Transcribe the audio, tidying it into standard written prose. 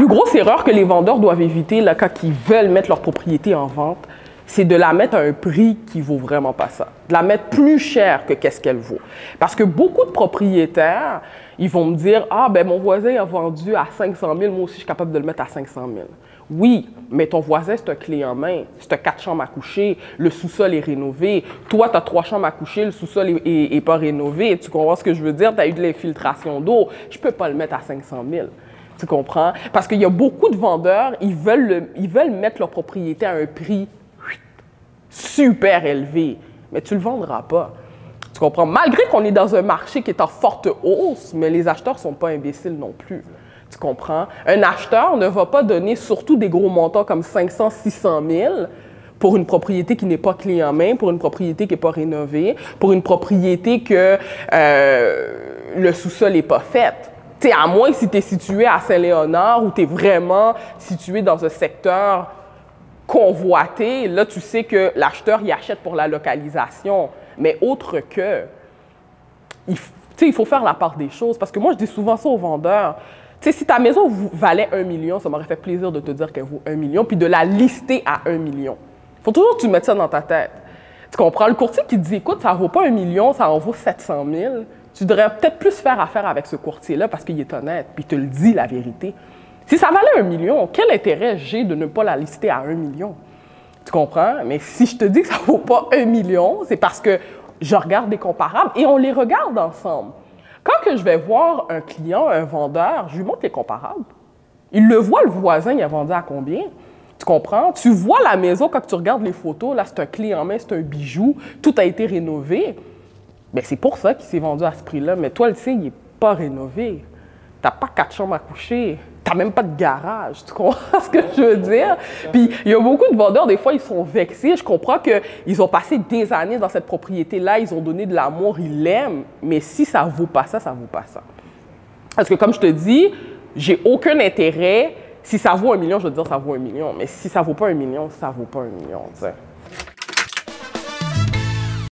plus grosse erreur que les vendeurs doivent éviter là, quand ils veulent mettre leur propriété en vente, c'est de la mettre à un prix qui vaut vraiment pas ça. De la mettre plus cher que qu'est-ce qu'elle vaut. Parce que beaucoup de propriétaires, ils vont me dire « Ah, ben mon voisin a vendu à 500 000, moi aussi je suis capable de le mettre à 500 000. » Oui, mais ton voisin, c'est un clé en main. C'est un 4 chambres à coucher, le sous-sol est rénové. Toi, tu as 3 chambres à coucher, le sous-sol est pas rénové. Tu comprends ce que je veux dire? Tu as eu de l'infiltration d'eau. Je peux pas le mettre à 500 000. Tu comprends? Parce qu'il y a beaucoup de vendeurs, ils veulent mettre leur propriété à un prix super élevé, mais tu ne le vendras pas. Tu comprends? Malgré qu'on est dans un marché qui est en forte hausse, mais les acheteurs ne sont pas imbéciles non plus. Tu comprends? Un acheteur ne va pas donner surtout des gros montants comme 500, 600 000 pour une propriété qui n'est pas clé en main, pour une propriété qui n'est pas rénovée, pour une propriété que le sous-sol n'est pas fait. T'sais, à moins si tu es situé à Saint-Léonard ou tu es vraiment situé dans un secteur convoité, là, tu sais que l'acheteur, il achète pour la localisation. Mais autre que, il faut faire la part des choses. Parce que moi, je dis souvent ça aux vendeurs. Tu sais, si ta maison valait 1 million, ça m'aurait fait plaisir de te dire qu'elle vaut 1 million, puis de la lister à 1 million. Il faut toujours que tu mettes ça dans ta tête. Tu comprends? Le courtier qui te dit, écoute, ça ne vaut pas 1 million, ça en vaut 700 000, tu devrais peut-être plus faire affaire avec ce courtier-là parce qu'il est honnête, puis il te le dit la vérité. Si ça valait 1 million, quel intérêt j'ai de ne pas la lister à 1 million? Tu comprends? Mais si je te dis que ça ne vaut pas 1 million, c'est parce que je regarde des comparables et on les regarde ensemble. Quand que je vais voir un client, un vendeur, je lui montre les comparables. Il le voit, le voisin, il a vendu à combien? Tu comprends? Tu vois la maison, quand tu regardes les photos, là, c'est un clé en main, c'est un bijou, tout a été rénové. Bien, c'est pour ça qu'il s'est vendu à ce prix-là. Mais toi, le sais, il n'est pas rénové. Tu n'as pas 4 chambres à coucher. Tu n'as même pas de garage. Tu comprends ce que je veux dire? Puis, il y a beaucoup de vendeurs, des fois, ils sont vexés. Je comprends qu'ils ont passé des années dans cette propriété-là. Ils ont donné de l'amour, ils l'aiment. Mais si ça ne vaut pas ça, ça ne vaut pas ça. Parce que, comme je te dis, j'ai aucun intérêt. Si ça vaut 1 million, je veux dire ça vaut 1 million. Mais si ça ne vaut pas 1 million, ça ne vaut pas 1 million. T'sais.